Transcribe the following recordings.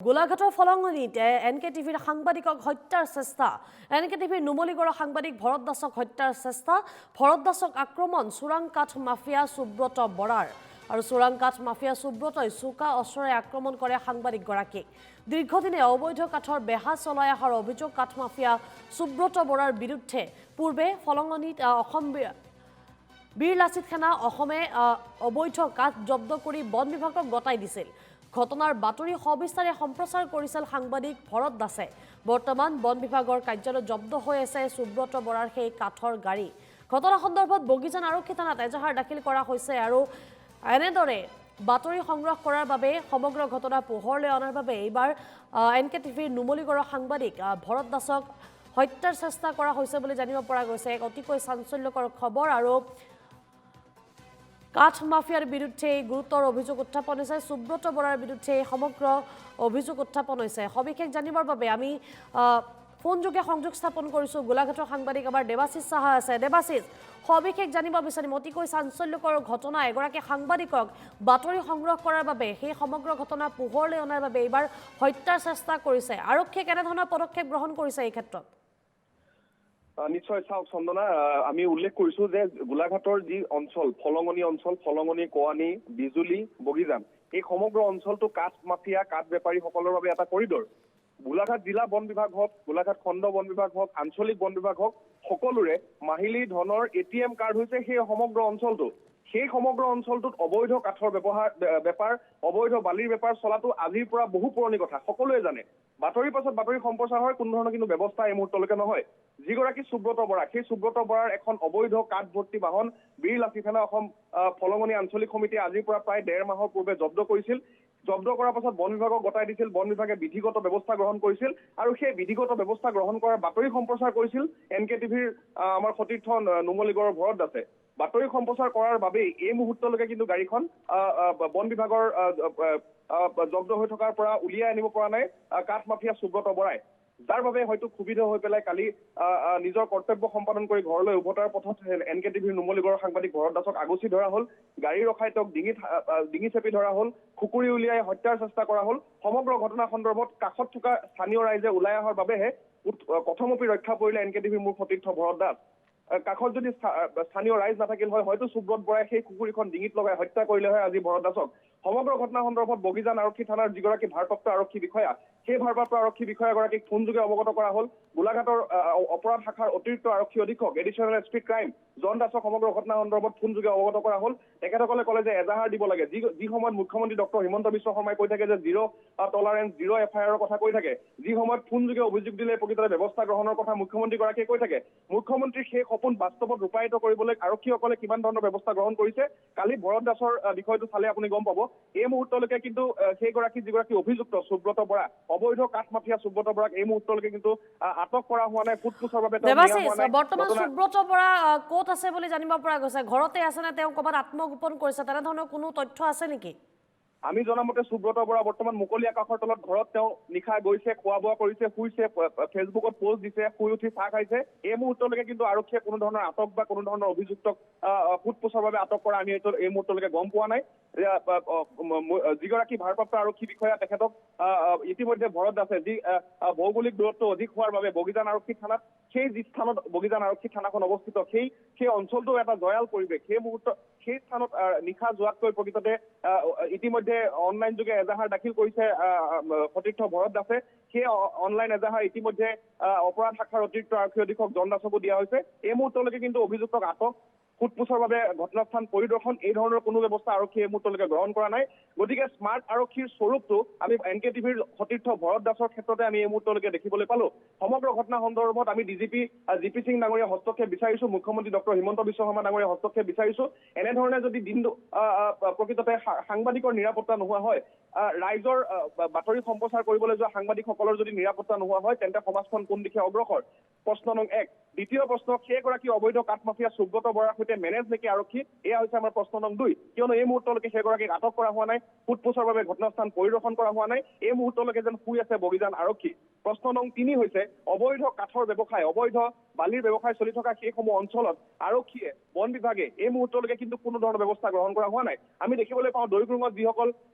গোলাঘাটৰ ফলঙনিতে এনকেটিভিৰ সাংবাদিকক হত্যাৰ চেষ্টা এনকেটিভিৰ নুমলীগড়ৰ সাংবাদিক ভৰত দাসক হত্যাৰ চেষ্টা ভৰত দাসক আক্ৰমণ চোৰাং কাঠ মাফিয়া সুব্ৰত বৰাৰ আৰু চোৰাং কাঠ মাফিয়া সুব্ৰতই চোকা অস্ত্ৰৰে আক্ৰমণ কৰে সাংবাদিকগৰাকীক দীৰ্ঘদিনে অবৈধ কাঠৰ বেহা চলাই অহাৰ অভিযোগ কাঠ মাফিয়া সুব্ৰত বৰাৰ বিৰুদ্ধে পূৰ্বে ফলঙনিত অসম বীৰ লাচিত সেনা অসমে অবৈধ কাঠ জব্দ কৰি বন বিভাগক গতাই দিছিল ঘটনাৰ বাতৰি সবিস্তাৰে সম্প্ৰচাৰ কৰিছিল সাংবাদিক ভৰত দাসে বৰ্তমান বন বিভাগৰ কাৰ্যালয় জব্দ হৈ আছে সুব্ৰত বৰাৰ সেই কাঠৰ গাড়ী ঘটনা সন্দৰ্ভত বগিজান আৰক্ষী থানাত এজাহাৰ দাখিল কৰা হৈছে আৰু এনেদৰে বাতৰি সংগ্ৰহ কৰাৰ বাবে সমগ্ৰ ঘটনা পোহৰলৈ অনাৰ বাবে এইবাৰ এনকেটিভিৰ নুমলীগড়ৰ সাংবাদিক ভৰত দাসক হত্যাৰ চেষ্টা কৰা হৈছে বুলি জানিব পৰা গৈছে এক অতিকৈ চাঞ্চল্যকৰ খবৰ আৰু কাঠ মাফিয়াৰ বিৰুদ্ধে গুৰুতৰ অভিযোগ উত্থাপন হৈছে সুব্ৰত বৰাৰ বিৰুদ্ধে সমগ্ৰ অভিযোগ উত্থাপন হৈছে সবিশেষ জানিবৰ বাবে আমি ফোনযোগে সংযোগ স্থাপন কৰিছো গোলাঘাটৰ সাংবাদিক আমাৰ দেৱাশিষ সাহা আছে দেৱাশিষ সবিশেষ জানিব বিচাৰিম অতিকৈ চাঞ্চল্যকৰ ঘটনা এগৰাকী সাংবাদিকক বাতৰি সংগ্ৰহ কৰাৰ বাবে সেই সমগ্ৰ ঘটনা পোহৰলৈ অনাৰ বাবে এইবাৰ হত্যাৰ চেষ্টা কৰিছে আৰক্ষীয়ে কেনেধৰণৰ পদক্ষেপ গ্ৰহণ কৰিছে এই ক্ষেত্ৰত নিশ্চয় চাওক চন্দনা আমি উল্লেখ কৰিছো যে গোলাঘাটৰ যি অঞ্চল ফলঙনি কোৱানি বিজুলী বগিজান এই সমগ্ৰ অঞ্চলটো কাঠ মাফিয়া কাঠ বেপাৰীসকলৰ বাবে এটা কৰিডৰ গোলাঘাট জিলা বন বিভাগ হওক গোলাঘাট খণ্ড বন বিভাগ হওক আঞ্চলিক বন বিভাগ হওক সকলোৰে মাহিলী ধনৰ এটিএম কাৰ্ড হৈছে সেই সমগ্ৰ অঞ্চলটো সেই সমগ্ৰ অঞ্চলটোত অবৈধ কাঠৰ বেপাৰ অবৈধ বালিৰ বেপাৰ চলাটো আজিৰ পৰা বহু পুৰণি কথা সকলোৱে জানে বাতৰিৰ পাছত বাতৰি সম্প্ৰচাৰ হয় কোনো ধৰণৰ কিন্তু ব্যৱস্থা এই মুহূৰ্তলৈকে নহয় যিগৰাকী সুব্ৰত বৰা সেই সুব্ৰত বৰাৰ এখন অবৈধ কাঠ ভৰ্তি বাহন বীৰ লাচিত সেনা অসম ফলঙনি আঞ্চলিক সমিতিয়ে আজিৰ পৰা প্ৰায় 1.5 মাহৰ পূৰ্বে জব্দ কৰিছিল জব্দ কৰাৰ পাছত বন বিভাগক গতাই দিছিল বন বিভাগে বিধিগত ব্যৱস্থা গ্ৰহণ কৰিছিল আৰু সেই বিধিগত ব্যৱস্থা গ্ৰহণ কৰাৰ বাতৰি সম্প্ৰচাৰ কৰিছিল এনকেটিভিৰ আমাৰ সতীৰ্থ নুমলীগড়ৰ ভৰত দাসে বাতৰি সম্প্ৰচাৰ কৰাৰ বাবেই এই মুহূৰ্তলৈকে কিন্তু গাড়ীখন বন বিভাগৰ জব্দ হৈ থকাৰ পৰা উলিয়াই আনিব পৰা নাই কাঠ মাফিয়া সুব্ৰত বৰাই যাৰ বাবে হয়তো ক্ষুভিত হৈ পেলাই কালি নিজৰ কৰ্তব্য সম্পাদন কৰি ঘৰলৈ উভতাৰ পথত এনকেটিভিৰ নুমলীগড়ৰ সাংবাদিক ভৰত দাসক আগচি ধৰা হ'ল গাড়ী ৰখাই তেওঁক ডিঙি চেপি ধৰা হ'ল খুকুৰি উলিয়াই হত্যাৰ চেষ্টা কৰা হ'ল সমগ্ৰ ঘটনা সন্দৰ্ভত কাষত থকা স্থানীয় ৰাইজে ওলাই অহাৰ বাবেহে কথমপি ৰক্ষা পৰিলে এনকেটিভিৰ মূল সতীৰ্থ ভৰত দাস কাষত যদি স্থানীয় ৰাইজ নাথাকিল হয় হয়তো সুব্ৰত বৰাই সেই কুকুৰীখন ডিঙিত লগাই হত্যা কৰিলে হয় আজি ভৰত দাসক সমগ্ৰ ঘটনা সন্দৰ্ভত বগিজান আৰক্ষী থানাৰ যিগৰাকী ভাৰপ্ৰাপ্ত আৰক্ষী বিষয়া সেই ভাৰপ্ৰাপ্ত আৰক্ষী বিষয়াগৰাকীক ফোনযোগে অৱগত কৰা হ'ল গোলাঘাটৰ অপৰাধ শাখাৰ অতিৰিক্ত আৰক্ষী অধীক্ষক এডিশ্যনেল এছপি ক্ৰাইম জন দাসক সমগ্ৰ ঘটনা সন্দৰ্ভত ফোনযোগে অৱগত কৰা হ'ল তেখেতসকলে ক'লে যে এজাহাৰ দিব লাগে যি সময়ত মুখ্যমন্ত্ৰী ডক্টৰ হিমন্ত বিশ্ব শৰ্মাই কৈ থাকে যে জিৰ' টলাৰেঞ্চ জিৰ' FIR কথা কৈ থাকে যি সময়ত ফোনযোগে অভিযোগ দিলে প্ৰকৃততে ব্যৱস্থা গ্ৰহণৰ কথা মুখ্যমন্ত্ৰীগৰাকীয়ে কৈ থাকে মুখ্যমন্ত্ৰীৰ সেই সপোন বাস্তৱত ৰূপায়িত কৰিবলৈ আৰক্ষীসকলে কিমান ধৰণৰ ব্যৱস্থা গ্ৰহণ কৰিছে কালি ভৰত দাসৰ বিষয়টো চালে আপুনি গম পাব এই মুহূৰ্তলৈকে কিন্তু যিগৰাকী অভিযুক্ত সুব্ৰত বৰা অবৈধ কাঠ মাফিয়া সুব্ৰত বৰাক এই মুহূৰ্তলৈকে কিন্তু আটক কৰা হোৱা নাই ফুটপুছৰ বাবে বৰ্তমান সুব্ৰত বৰা ক'ত আছে বুলি জানিব পৰা গৈছে ঘৰতে আছে নে তেওঁ ক'ৰবাত আত্মগোপন কৰিছে তেনেধৰণৰ কোনো তথ্য আছে নেকি আমি জনামতে সুব্ৰত বৰা বৰ্তমান মুকলি আকাশৰ তলত ঘৰত তেওঁ নিশা গৈছে খোৱা বোৱা কৰিছে শুইছে ফেচবুকত পোষ্ট দিছে শুই উঠি চাহ খাইছে এই মুহূৰ্তলৈকে কিন্তু আৰক্ষীয়ে কোনো ধৰণৰ আটক বা কোনো ধৰণৰ অভিযুক্তক ফুটপুছৰ বাবে আটক কৰা আমি এই মুহূৰ্তলৈকে গম পোৱা নাই যিগৰাকী ভাৰপ্ৰাপ্ত আৰক্ষী বিষয়া তেখেতক ইতিমধ্যে ভৰত দাসে যি ভৌগোলিক দূৰত্ব অধিক হোৱাৰ বাবে বগিজান আৰক্ষী থানাত সেই যি স্থানত বগিজান আৰক্ষী থানাখন অৱস্থিত সেই অঞ্চলটো এটা জয়াল পৰিৱেশ সেই স্থানত নিশা যোৱাতকৈ প্ৰকৃততে ইতিমধ্যে অনলাইন যোগে এজাহাৰ দাখিল কৰিছে সতীৰ্থ ভৰত দাসে সেই অনলাইন এজাহাৰ ইতিমধ্যে অপৰাধ শাখাৰ অতিৰিক্ত আৰক্ষী অধীক্ষক জন দাসকো দিয়া হৈছে এই মুহূৰ্তলৈকে কিন্তু অভিযুক্তক আটক ফুটপুছৰ বাবে ঘটনাস্থান পৰিদৰ্শন এই ধৰণৰ কোনো ব্যৱস্থা আৰক্ষীয়ে এই মুহূৰ্তলৈকে গ্ৰহণ কৰা নাই গতিকে স্মাৰ্ট আৰক্ষীৰ স্বৰূপটো আমি এনকেটিভিৰ সতীৰ্থ ভৰত দাসৰ ক্ষেত্ৰতে আমি এই মুহূৰ্তলৈকে দেখিবলৈ পালো সমগ্ৰ ঘটনা সন্দৰ্ভত আমি ডিজিপি জিপি সিং ডাঙৰীয়া হস্তক্ষেপ বিচাৰিছো মুখ্যমন্ত্ৰী ডক্টৰ হিমন্ত বিশ্ব শৰ্মা ডাঙৰীয়া হস্তক্ষেপ বিচাৰিছো এনেধৰণে যদি প্ৰকৃততে সাংবাদিকৰ নিৰাপত্তা নোহোৱা হয় ৰাইজৰ বাতৰি সম্প্ৰচাৰ কৰিবলৈ যোৱা সাংবাদিকসকলৰ যদি নিৰাপত্তা নোহোৱা হয় তেন্তে সমাজখন কোন দিশে অগ্ৰসৰ প্ৰশ্ন নং 1 দ্বিতীয় প্ৰশ্ন সেইগৰাকী অবৈধ কাঠ মাফিয়া সুব্ৰত বৰাৰ সৈতে মেনেজ নেকি আৰক্ষী, এয়া হৈছে আমাৰ প্ৰশ্ন নং 2। কিয়নো এই মুহূৰ্তলৈকে সেইগৰাকীক আটক কৰা হোৱা নাই, সোধপোছৰ বাবে ঘটনাস্থান পৰিদৰ্শন কৰা হোৱা নাই, এই মুহূৰ্তলৈকে যেন শুই আছে বগিজান আৰক্ষী। প্ৰশ্ন নং 3 হৈছে অবৈধ কাঠৰ ব্যৱসায়, অবৈধ বালিৰ ব্যৱসায় চলি থকা সেইসমূহ অঞ্চলত আৰক্ষীয়ে, বন বিভাগে এই মুহূৰ্তলৈকে কিন্তু কোনো ধৰণৰ ব্যৱস্থা গ্ৰহণ কৰা হোৱা নাই। আমি দেখিবলৈ পাওঁ দৈগ্ৰুঙত যিসকল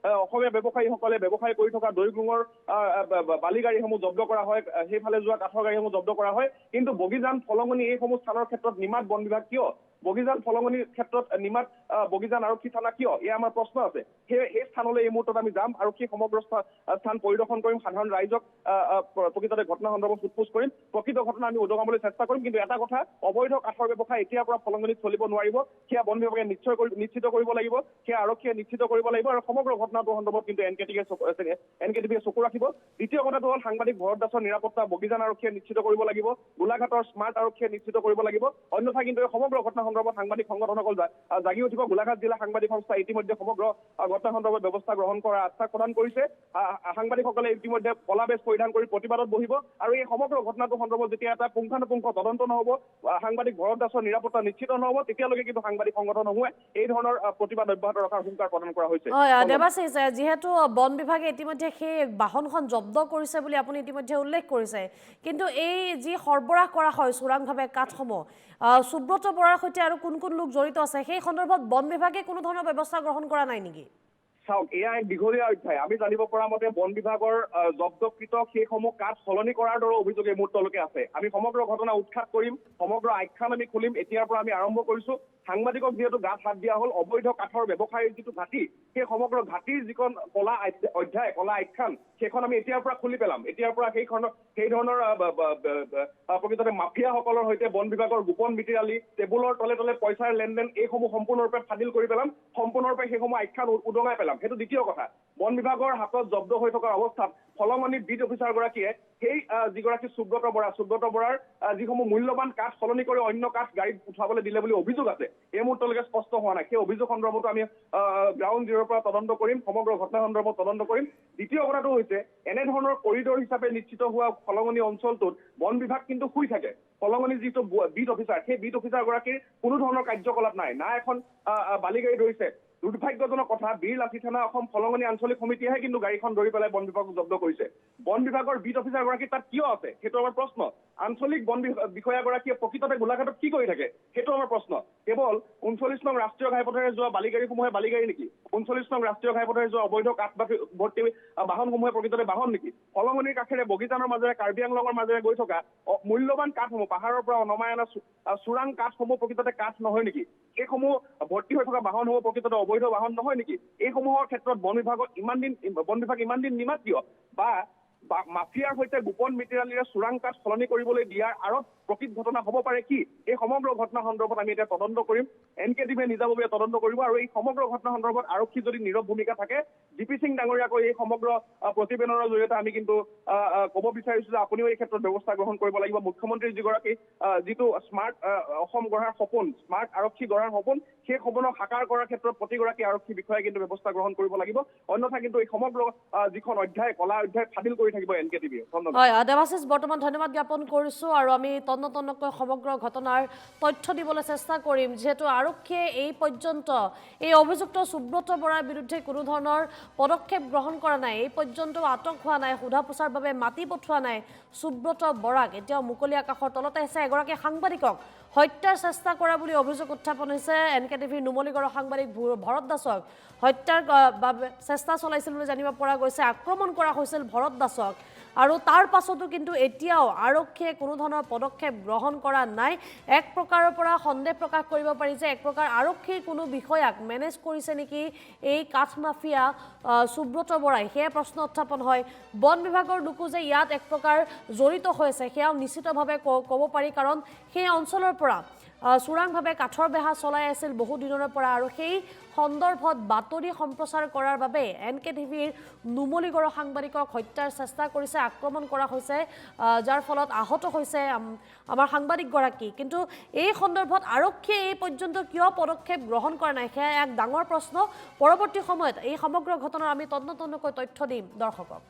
অসমীয়া ব্যৱসায়ীসকলে ব্যৱসায় কৰি থকা দৈগ্ৰুঙৰ বালি গাড়ীসমূহ জব্দ কৰা হয়, সেইফালে যোৱা কাঠৰ গাড়ীসমূহ জব্দ কৰা হয়, কিন্তু বগিজান ফলঙনি এইসমূহ স্থানৰ ক্ষেত্ৰত নিমাত বন বিভাগ কিয়, বগিজান ফলঙনিৰ ক্ষেত্ৰত নিমাত বগিজান আৰক্ষী থানা কিয়, এয়া আমাৰ প্ৰশ্ন আছে। সেই স্থানলৈ এই মুহূৰ্তত আমি যাম আৰু সেই সমগ্ৰ স্থান পৰিদৰ্শন কৰিম, সাধাৰণ ৰাইজক প্ৰকৃততে ঘটনা সন্দৰ্ভত সোধপোছ কৰিম, প্ৰকৃত ঘটনা আমি উদঙাবলৈ চেষ্টা কৰিম। কিন্তু এটা কথা, অবৈধ কাঠৰ ব্যৱসায় এতিয়াৰ পৰা ফলঙনিত চলিব নোৱাৰিব, সেয়া বন বিভাগে নিশ্চিত কৰিব লাগিব, সেয়া আৰক্ষীয়ে নিশ্চিত কৰিব লাগিব আৰু সমগ্ৰ ঘটনাটোৰ সন্দৰ্ভত কিন্তু NKTVয়ে চকু ৰাখিব। দ্বিতীয় কথাটো হ'ল সাংবাদিক ভৰত দাসৰ নিৰাপত্তা বগিজান আৰক্ষীয়ে নিশ্চিত কৰিব লাগিব, গোলাঘাটৰ স্মাৰ্ট আৰক্ষীয়ে নিশ্চিত কৰিব লাগিব, অন্যথা কিন্তু এই সমগ্ৰ ঘটনা সন্দৰ্ভত সাংবাদিক সংগঠনসকল জাগি উঠিব। গোলাঘাট জিলা সাংবাদিক সংস্থা ইতিমধ্যে সমগ্ৰ ঘটনা সন্দৰ্ভত ব্যৱস্থা গ্ৰহণ কৰাৰ আশ্বাস প্ৰদান কৰিছে। সাংবাদিকসকলে ইতিমধ্যে কলা বেজ পৰিধান কৰি প্ৰতিবাদত বহিব আৰু এই সমগ্ৰ ঘটনাটোৰ সন্দৰ্ভত যেতিয়া এটা পুংখানুপুংখ তদন্ত নহ'ব, সাংবাদিক ভৰত দাসৰ নিৰাপত্তা নিশ্চিত নহ'ব, তেতিয়ালৈকে কিন্তু সাংবাদিক সংগঠনসমূহে এই ধৰণৰ প্ৰতিবাদ অব্যাহত ৰখাৰ হুংকাৰ প্ৰদান কৰা হৈছে। দেৱাশিষ, যিহেতু বন বিভাগে ইতিমধ্যে সেই বাহনখন জব্দ কৰিছে বুলি আপুনি ইতিমধ্যে উল্লেখ কৰিছে, কিন্তু এই যি সৰবৰাহ কৰা হয় চোৰাংভাৱে কাঠসমূহ, সুব্ৰত বৰাৰ সৈতে আৰু কোন কোন লোক জড়িত আছে সেই সন্দৰ্ভত বন বিভাগে কোনো ধৰণৰ ব্যৱস্থা গ্ৰহণ কৰা নাই নেকি? চাওক, এয়া এক দীঘলীয়া অধ্যায়। আমি জানিব পৰা মতে বন বিভাগৰ জব্দকৃত সেইসমূহ কাঠ সলনি কৰাৰ দৰে অভিযোগ এই মুহূৰ্তলৈকে আছে। আমি সমগ্ৰ ঘটনা উৎখাত কৰিম, সমগ্ৰ আখ্যান আমি খুলিম, এতিয়াৰ পৰা আমি আৰম্ভ কৰিছো। সাংবাদিকক যিহেতু গাত হাত দিয়া হ'ল, অবৈধ কাঠৰ ব্যৱসায়ীৰ যিটো ঘাটি, সেই সমগ্ৰ ঘাটিৰ যিখন কলা অধ্যায়, কলা আখ্যান, সেইখন আমি এতিয়াৰ পৰা খুলি পেলাম। এতিয়াৰ পৰা সেই ধৰণৰ প্ৰকৃততে মাফিয়াসকলৰ সৈতে বন বিভাগৰ গোপন মিতিৰালি, টেবুলৰ তলে তলে পইচাৰ লেনদেন, এইসমূহ সম্পূৰ্ণৰূপে ফাদিল কৰি পেলাম, সম্পূৰ্ণৰূপে সেইসমূহ আখ্যান উদঙাই পেলাম। সেইটো দ্বিতীয় কথা। বন বিভাগৰ হাতত জব্দ হৈ থকা অৱস্থাত ফলঙনি বিট অফিচাৰগৰাকীয়ে সেই যিগৰাকী সুব্ৰত বৰাৰ যিসমূহ মূল্যৱান কাঠ সলনি কৰি অন্য কাঠ গাড়ীত উঠাবলৈ দিলে বুলি অভিযোগ আছে, এই মুহূৰ্তলৈকে স্পষ্ট হোৱা নাই। সেই অভিযোগ সন্দৰ্ভতো আমি গ্ৰাউণ্ড জিৰ'ৰ পৰা তদন্ত কৰিম, সমগ্ৰ ঘটনা সন্দৰ্ভত তদন্ত কৰিম। দ্বিতীয় কথাটো হৈছে, এনেধৰণৰ কৰিডৰ হিচাপে নিশ্চিত হোৱা ফলঙনি অঞ্চলটোত বন বিভাগ কিন্তু শুই থাকে। ফলঙনি যিটো বিট অফিচাৰ, সেই বিট অফিচাৰগৰাকীৰ কোনো ধৰণৰ কাৰ্যকলাপ নাই, না এখন বালিগাড়ী ধৰিছে। দুৰ্ভাগ্যজনক কথা, বীৰ লাঠি থানা অসম ফলঙনি আঞ্চলিক সমিতিয়েহে কিন্তু গাড়ীখন ধৰি পেলাই বন বিভাগক জব্দ কৰিছে। বন বিভাগৰ বিট অফিচাৰগৰাকী তাত কিয় আছে, সেইটো আমাৰ প্ৰশ্ন। আঞ্চলিক বন বিষয়াগৰাকীয়ে প্ৰকৃততে গোলাঘাটত কি কৰি থাকে, সেইটো আমাৰ প্ৰশ্ন। কেৱল 39 নং ৰাষ্ট্ৰীয় ঘাইপথেৰে যোৱা বালিগাড়ীসমূহে বালিগাড়ী নেকি? 39 নং ৰাষ্ট্ৰীয় ঘাইপথেৰে যোৱা অবৈধ কাঠ ভৰ্তি বাহনসমূহে প্ৰকৃততে বাহন নেকি? ফলঙনিৰ কাষেৰে বগিজানৰ মাজেৰে কাৰ্বি আংলঙৰ মাজেৰে গৈ থকা মূল্যৱান কাঠসমূহ, পাহাৰৰ পৰা নমাই অনা চোৰাং কাঠসমূহ প্ৰকৃততে কাঠ নহয় নেকি? এইসমূহ ভৰ্তি হৈ থকা বাহনসমূহ প্ৰকৃততে অবৈধ বাহন নহয় নেকি? এইসমূহৰ ক্ষেত্ৰত বন বিভাগ ইমান দিন নিমাত কিয়? বা মাফিয়াৰ সৈতে গোপন মিতিৰালিৰে চোৰাং কাঠ সলনি কৰিবলৈ দিয়াৰ আঁৰত প্ৰকৃত ঘটনা হ'ব পাৰে কি? এই সমগ্ৰ ঘটনা সন্দৰ্ভত আমি এতিয়া তদন্ত কৰিম। NKTVয়ে নিজাববীয়া তদন্ত কৰিব আৰু এই সমগ্ৰ ঘটনা সন্দৰ্ভত আৰক্ষী যদি নীৰৱ ভূমিকা থাকে, DP সিং ডাঙৰীয়াকৈ এই সমগ্ৰ প্ৰতিবেদনৰ জৰিয়তে আমি কিন্তু ক'ব বিচাৰিছো যে আপুনিও এই ক্ষেত্ৰত ব্যৱস্থা গ্ৰহণ কৰিব লাগিব। মুখ্যমন্ত্ৰীৰ যিটো স্মাৰ্ট অসম গঢ়াৰ সপোন, স্মাৰ্ট আৰক্ষী গঢ়াৰ সপোন, সেই সপোনক সাকাৰ কৰাৰ ক্ষেত্ৰত প্ৰতিগৰাকী আৰক্ষী বিষয়াই কিন্তু ব্যৱস্থা গ্ৰহণ কৰিব লাগিব, অন্যথা কিন্তু এই সমগ্ৰ যিখন অধ্যায়, কলা অধ্যায় ফাদিল কৰি থাকিব NKTVয়ে। হয়, দেৱাশিষ, বৰ্তমান ধন্যবাদ জ্ঞাপন কৰিছোঁ আৰু আমি তন্নতন্নকৈ সমগ্ৰ ঘটনাৰ তথ্য দিবলৈ চেষ্টা কৰিম। যিহেতু আৰক্ষীয়ে এই পৰ্যন্ত এই অভিযুক্ত সুব্ৰত বৰাৰ বিৰুদ্ধে কোনো ধৰণৰ পদক্ষেপ গ্ৰহণ কৰা নাই, এই পৰ্যন্ত আটক হোৱা নাই, সোধা পোছাৰ বাবে মাতি পঠোৱা নাই সুব্ৰত বৰাক। এতিয়াও মুকলি আকাশৰ তলতে আছে। এগৰাকী সাংবাদিকক হত্যাৰ চেষ্টা কৰা বুলি অভিযোগ উত্থাপন হৈছে। NKTVৰ নুমলীগড়ৰ সাংবাদিক ভৰত দাসক হত্যাৰ বাবে চেষ্টা চলাইছিল বুলি জানিব পৰা গৈছে। আক্ৰমণ কৰা হৈছিল ভৰত দাসক আৰু তাৰ পাছতো কিন্তু এতিয়াও আৰক্ষীয়ে কোনো ধৰণৰ পদক্ষেপ গ্ৰহণ কৰা নাই। এক প্ৰকাৰৰ পৰা সন্দেহ প্ৰকাশ কৰিব পাৰি যে এক প্ৰকাৰ আৰক্ষীৰ কোনো বিষয়াক মেনেজ কৰিছে নেকি এই কাঠ মাফিয়া সুব্ৰত বৰাই, সেয়া প্ৰশ্ন উত্থাপন হয়। বন বিভাগৰ লোকো যে ইয়াত এক প্ৰকাৰ জড়িত হৈছে সেয়াও নিশ্চিতভাৱে ক'ব পাৰি, কাৰণ সেই অঞ্চলৰ পৰা চোৰাংভাৱে কাঠৰ বেহা চলাই আছিল বহু দিনৰ পৰা আৰু সেই সন্দৰ্ভত বাতৰি সম্প্ৰচাৰ কৰাৰ বাবে NKTVৰ নুমলীগড়ৰ সাংবাদিকক হত্যাৰ চেষ্টা কৰিছে, আক্ৰমণ কৰা হৈছে, যাৰ ফলত আহত হৈছে আমাৰ সাংবাদিকগৰাকী। কিন্তু এই সন্দৰ্ভত আৰক্ষীয়ে এই পৰ্যন্ত কিয় পদক্ষেপ গ্ৰহণ কৰা নাই, সেয়া এক ডাঙৰ প্ৰশ্ন। পৰৱৰ্তী সময়ত এই সমগ্ৰ ঘটনাৰ আমি তন্নতন্নকৈ তথ্য দিম দৰ্শকক।